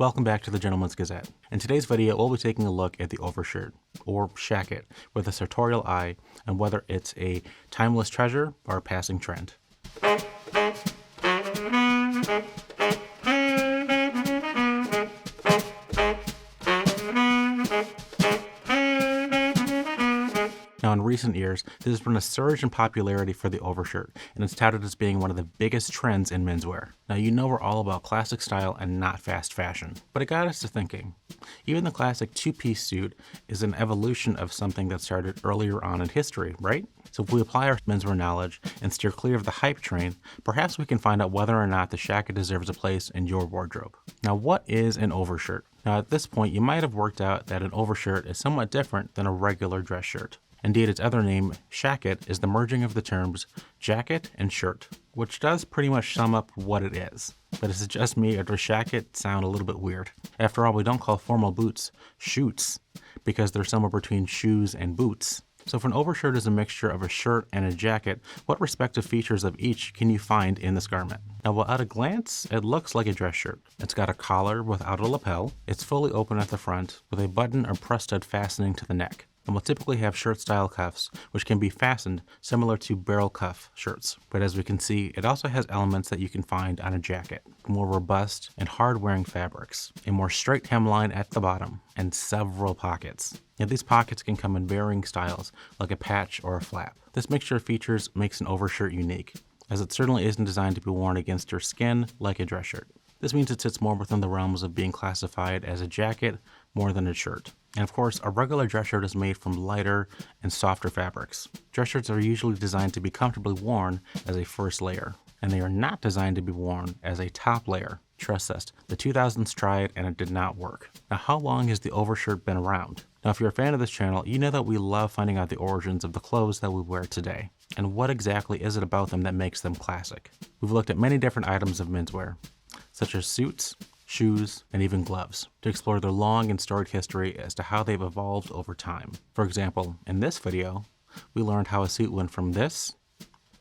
Welcome back to the Gentleman's Gazette. In today's video, we'll be taking a look at the overshirt, or shacket, with a sartorial eye, and whether it's a timeless treasure or a passing trend. Now, in recent years, there's been a surge in popularity for the overshirt, and it's touted as being one of the biggest trends in menswear. Now, you know we're all about classic style and not fast fashion, but it got us to thinking. Even the classic two-piece suit is an evolution of something that started earlier on in history, right? So if we apply our menswear knowledge and steer clear of the hype train, perhaps we can find out whether or not the shacket deserves a place in your wardrobe. Now, what is an overshirt? Now, at this point, you might have worked out that an overshirt is somewhat different than a regular dress shirt. Indeed, its other name, shacket, is the merging of the terms jacket and shirt, which does pretty much sum up what it is. But is it just me, or does shacket sound a little bit weird? After all, we don't call formal boots shoots, because they're somewhere between shoes and boots. So if an overshirt is a mixture of a shirt and a jacket, what respective features of each can you find in this garment? Now, while at a glance, it looks like a dress shirt. It's got a collar without a lapel. It's fully open at the front, with a button or press stud fastening to the neck. And will typically have shirt-style cuffs, which can be fastened similar to barrel cuff shirts. But as we can see, it also has elements that you can find on a jacket, more robust and hard-wearing fabrics, a more straight hemline at the bottom, and several pockets. Now, these pockets can come in varying styles, like a patch or a flap. This mixture of features makes an overshirt unique, as it certainly isn't designed to be worn against your skin like a dress shirt. This means it sits more within the realms of being classified as a jacket more than a shirt. And of course, a regular dress shirt is made from lighter and softer fabrics. Dress shirts are usually designed to be comfortably worn as a first layer, and they are not designed to be worn as a top layer. Trust us, the 2000s tried and it did not work. Now, how long has the overshirt been around? Now, if you're a fan of this channel, you know that we love finding out the origins of the clothes that we wear today, and what exactly is it about them that makes them classic. We've looked at many different items of menswear, such as suits, shoes, and even gloves, to explore their long and storied history as to how they've evolved over time. For example, in this video, we learned how a suit went from this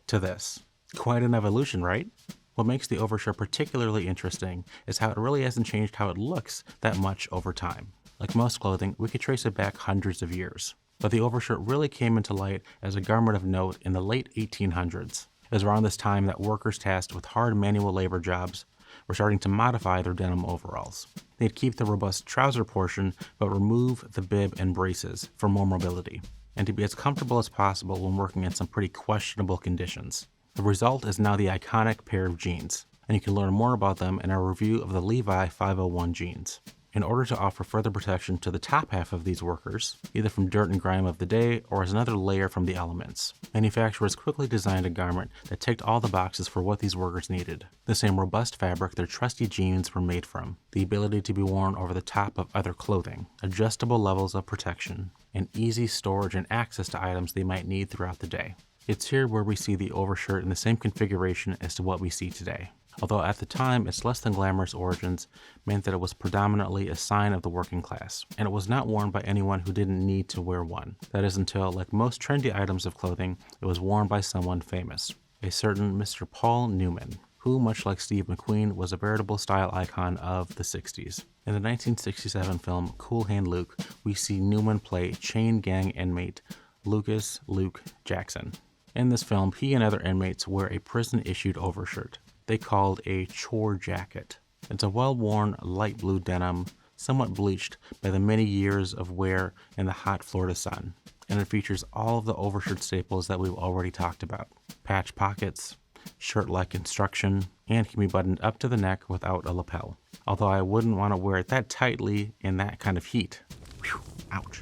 to this. Quite an evolution, right? What makes the overshirt particularly interesting is how it really hasn't changed how it looks that much over time. Like most clothing, we could trace it back hundreds of years. But the overshirt really came into light as a garment of note in the late 1800s. It was around this time that workers tasked with hard manual labor jobs were starting to modify their denim overalls. They'd keep the robust trouser portion, but remove the bib and braces for more mobility, and to be as comfortable as possible when working in some pretty questionable conditions. The result is now the iconic pair of jeans, and you can learn more about them in our review of the Levi 501 jeans. In order to offer further protection to the top half of these workers, either from dirt and grime of the day or as another layer from the elements, manufacturers quickly designed a garment that ticked all the boxes for what these workers needed. The same robust fabric their trusty jeans were made from, the ability to be worn over the top of other clothing, adjustable levels of protection, and easy storage and access to items they might need throughout the day. It's here where we see the overshirt in the same configuration as to what we see today. Although at the time its less than glamorous origins meant that it was predominantly a sign of the working class, and it was not worn by anyone who didn't need to wear one. That is until, like most trendy items of clothing, it was worn by someone famous, a certain Mr. Paul Newman, who, much like Steve McQueen, was a veritable style icon of the 60s. In the 1967 film Cool Hand Luke, we see Newman play chain gang inmate Lucas Luke Jackson. In this film, he and other inmates wear a prison-issued overshirt they called a chore jacket. It's a well-worn light blue denim, somewhat bleached by the many years of wear in the hot Florida sun, and it features all of the overshirt staples that we've already talked about. Patch pockets, shirt-like construction, and can be buttoned up to the neck without a lapel. Although I wouldn't want to wear it that tightly in that kind of heat. Whew, ouch.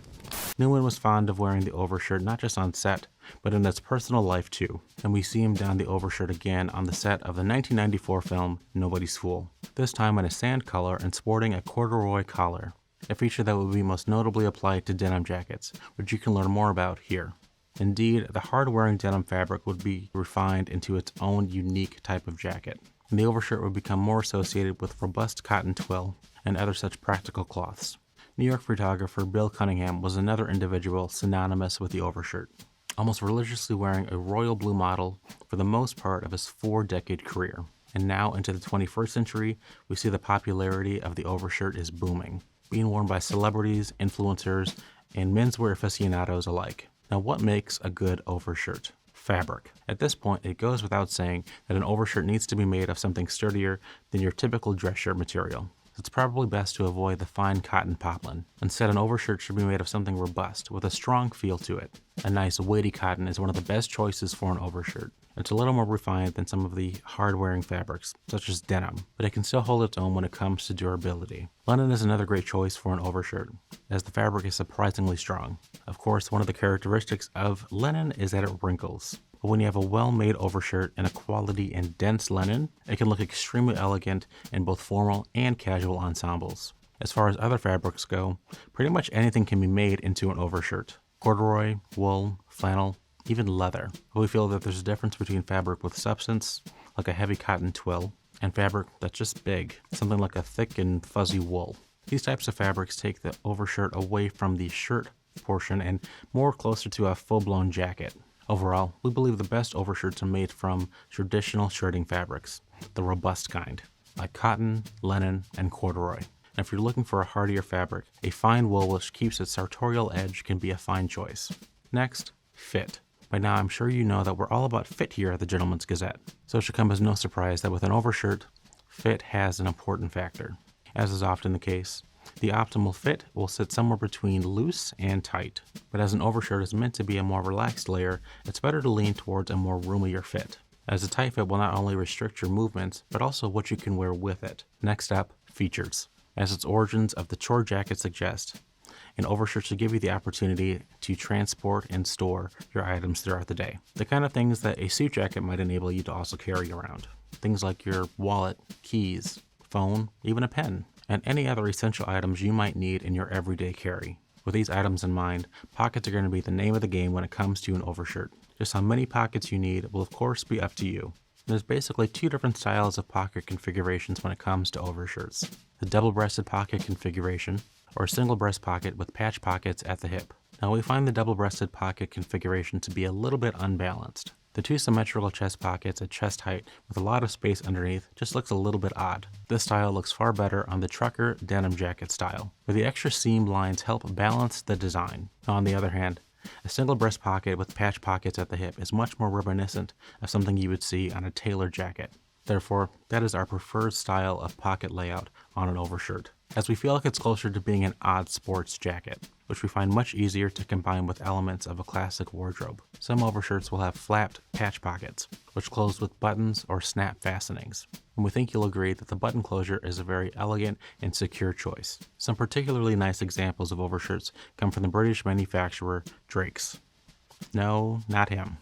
Newman was fond of wearing the overshirt not just on set, but in his personal life too, and we see him don the overshirt again on the set of the 1994 film Nobody's Fool, this time in a sand color and sporting a corduroy collar, a feature that would be most notably applied to denim jackets, which you can learn more about here. Indeed, the hard-wearing denim fabric would be refined into its own unique type of jacket, and the overshirt would become more associated with robust cotton twill and other such practical cloths. New York photographer Bill Cunningham was another individual synonymous with the overshirt, almost religiously wearing a royal blue model for the most part of his 4-decade career. And now into the 21st century, we see the popularity of the overshirt is booming, being worn by celebrities, influencers, and menswear aficionados alike. Now, what makes a good overshirt? Fabric. At this point, it goes without saying that an overshirt needs to be made of something sturdier than your typical dress shirt material. It's probably best to avoid the fine cotton poplin. Instead, an overshirt should be made of something robust with a strong feel to it. A nice weighty cotton is one of the best choices for an overshirt. It's a little more refined than some of the hard-wearing fabrics, such as denim, but it can still hold its own when it comes to durability. Linen is another great choice for an overshirt, as the fabric is surprisingly strong. Of course, one of the characteristics of linen is that it wrinkles. But when you have a well-made overshirt in a quality and dense linen, it can look extremely elegant in both formal and casual ensembles. As far as other fabrics go, pretty much anything can be made into an overshirt. Corduroy, wool, flannel, even leather. But we feel that there's a difference between fabric with substance, like a heavy cotton twill, and fabric that's just big, something like a thick and fuzzy wool. These types of fabrics take the overshirt away from the shirt portion and more closer to a full-blown jacket. Overall, we believe the best overshirts are made from traditional shirting fabrics, the robust kind, like cotton, linen, and corduroy. And if you're looking for a hardier fabric, a fine wool which keeps its sartorial edge can be a fine choice. Next, fit. By now, I'm sure you know that we're all about fit here at the Gentleman's Gazette, so it should come as no surprise that with an overshirt, fit has an important factor. As is often the case, the optimal fit will sit somewhere between loose and tight, but as an overshirt is meant to be a more relaxed layer, it's better to lean towards a more roomier fit, as a tight fit will not only restrict your movements, but also what you can wear with it. Next up, features. As its origins of the chore jacket suggest, an overshirt should give you the opportunity to transport and store your items throughout the day. The kind of things that a suit jacket might enable you to also carry around. Things like your wallet, keys, phone, even a pen, and any other essential items you might need in your everyday carry. With these items in mind, pockets are going to be the name of the game when it comes to an overshirt. Just how many pockets you need will of course be up to you. There's basically two different styles of pocket configurations when it comes to overshirts. The double-breasted pocket configuration, or a single breast pocket with patch pockets at the hip. Now we find the double-breasted pocket configuration to be a little bit unbalanced. The two symmetrical chest pockets at chest height with a lot of space underneath just looks a little bit odd. This style looks far better on the trucker denim jacket style, where the extra seam lines help balance the design. On the other hand, a single breast pocket with patch pockets at the hip is much more reminiscent of something you would see on a tailored jacket. Therefore, that is our preferred style of pocket layout on an overshirt, as we feel like it's closer to being an odd sports jacket, which we find much easier to combine with elements of a classic wardrobe. Some overshirts will have flapped patch pockets, which close with buttons or snap fastenings, and we think you'll agree that the button closure is a very elegant and secure choice. Some particularly nice examples of overshirts come from the British manufacturer Drake's. No, not him.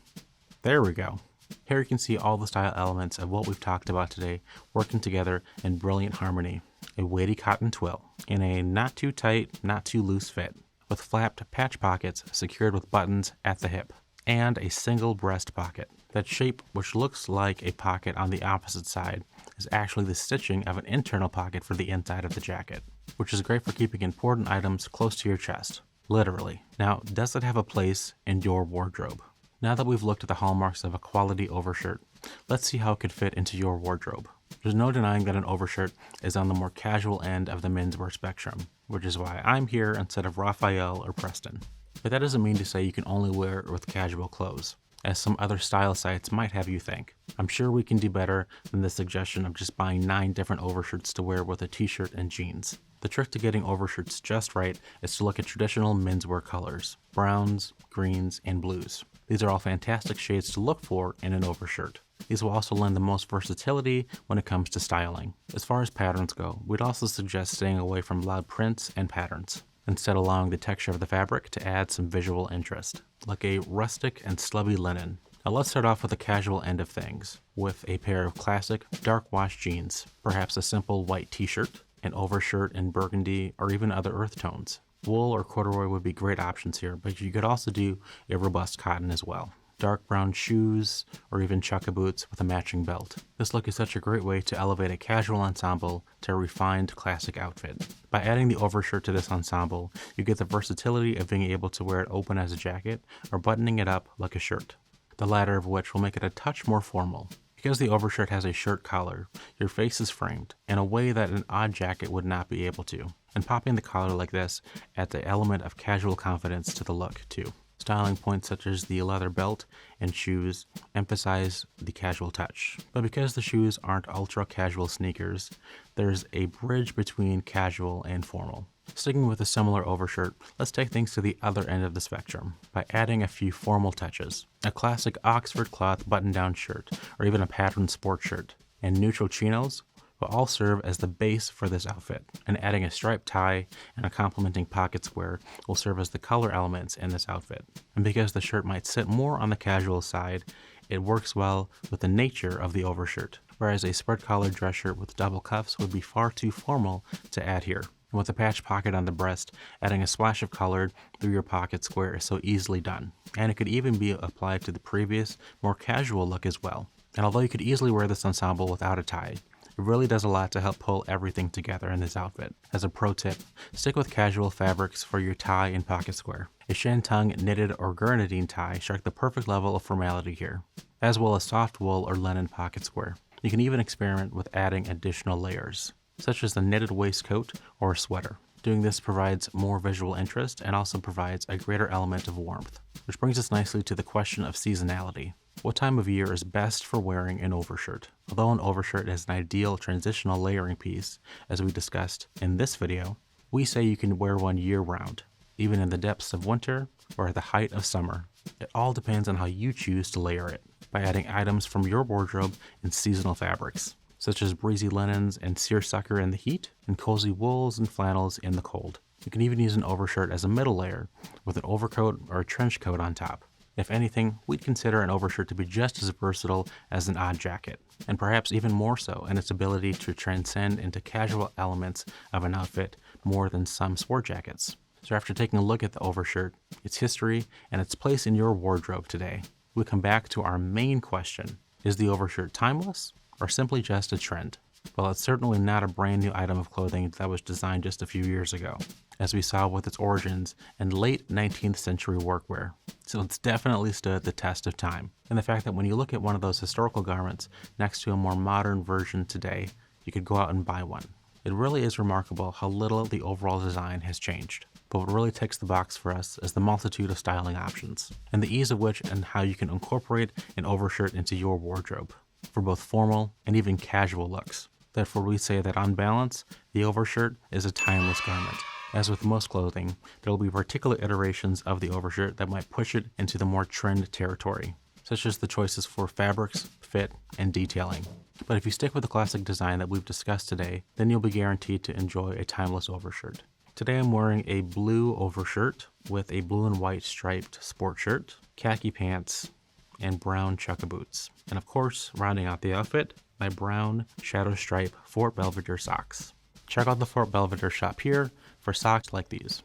There we go. Here you can see all the style elements of what we've talked about today working together in brilliant harmony. A weighty cotton twill in a not too tight, not too loose fit, with flapped patch pockets secured with buttons at the hip, and a single breast pocket. That shape, which looks like a pocket on the opposite side, is actually the stitching of an internal pocket for the inside of the jacket, which is great for keeping important items close to your chest, literally. Now, does it have a place in your wardrobe? Now that we've looked at the hallmarks of a quality overshirt, let's see how it could fit into your wardrobe. There's no denying that an overshirt is on the more casual end of the menswear spectrum, which is why I'm here instead of Raphael or Preston. But that doesn't mean to say you can only wear it with casual clothes, as some other style sites might have you think. I'm sure we can do better than the suggestion of just buying 9 different overshirts to wear with a t-shirt and jeans. The trick to getting overshirts just right is to look at traditional menswear colors: browns, greens, and blues. These are all fantastic shades to look for in an overshirt. These will also lend the most versatility when it comes to styling. As far as patterns go, we'd also suggest staying away from loud prints and patterns, instead allowing the texture of the fabric to add some visual interest, like a rustic and slubby linen. Now let's start off with the casual end of things, with a pair of classic dark wash jeans, perhaps a simple white t-shirt, an overshirt in burgundy, or even other earth tones. Wool or corduroy would be great options here, but you could also do a robust cotton as well. Dark brown shoes, or even chukka boots with a matching belt. This look is such a great way to elevate a casual ensemble to a refined classic outfit. By adding the overshirt to this ensemble, you get the versatility of being able to wear it open as a jacket or buttoning it up like a shirt, the latter of which will make it a touch more formal. Because the overshirt has a shirt collar, your face is framed in a way that an odd jacket would not be able to. And popping the collar like this adds an element of casual confidence to the look too. Styling points such as the leather belt and shoes emphasize the casual touch. But because the shoes aren't ultra casual sneakers, there's a bridge between casual and formal. Sticking with a similar overshirt, let's take things to the other end of the spectrum by adding a few formal touches. A classic Oxford cloth button-down shirt, or even a patterned sports shirt, and neutral chinos will all serve as the base for this outfit, and adding a striped tie and a complementing pocket square will serve as the color elements in this outfit. And because the shirt might sit more on the casual side, it works well with the nature of the overshirt, whereas a spread-collared dress shirt with double cuffs would be far too formal to add here. And with a patch pocket on the breast, adding a splash of color through your pocket square is so easily done. And it could even be applied to the previous, more casual look as well. And although you could easily wear this ensemble without a tie, it really does a lot to help pull everything together in this outfit. As a pro tip, stick with casual fabrics for your tie and pocket square. A shantung, knitted, or grenadine tie strike the perfect level of formality here, as well as soft wool or linen pocket square. You can even experiment with adding additional layers, such as the knitted waistcoat or a sweater. Doing this provides more visual interest and also provides a greater element of warmth. Which brings us nicely to the question of seasonality. What time of year is best for wearing an overshirt? Although an overshirt is an ideal transitional layering piece, as we discussed in this video, we say you can wear one year-round, even in the depths of winter or at the height of summer. It all depends on how you choose to layer it, by adding items from your wardrobe in seasonal fabrics, such as breezy linens and seersucker in the heat, and cozy wools and flannels in the cold. You can even use an overshirt as a middle layer, with an overcoat or a trench coat on top. If anything, we'd consider an overshirt to be just as versatile as an odd jacket, and perhaps even more so in its ability to transcend into casual elements of an outfit more than some sport jackets. So after taking a look at the overshirt, its history, and its place in your wardrobe today, we come back to our main question. Is the overshirt timeless, or simply just a trend? Well, it's certainly not a brand new item of clothing that was designed just a few years ago, as we saw with its origins in late 19th century workwear. So it's definitely stood the test of time. And the fact that when you look at one of those historical garments next to a more modern version today, you could go out and buy one. It really is remarkable how little the overall design has changed. But what really ticks the box for us is the multitude of styling options, and the ease of which and how you can incorporate an overshirt into your wardrobe for both formal and even casual looks. Therefore, we say that on balance, the overshirt is a timeless garment. As with most clothing, there will be particular iterations of the overshirt that might push it into the more trend territory, such as the choices for fabrics, fit, and detailing. But if you stick with the classic design that we've discussed today, then you'll be guaranteed to enjoy a timeless overshirt. Today I'm wearing a blue overshirt with a blue and white striped sport shirt, khaki pants, and brown chukka boots. And of course, rounding out the outfit, my brown shadow stripe Fort Belvedere socks. Check out the Fort Belvedere shop here for socks like these.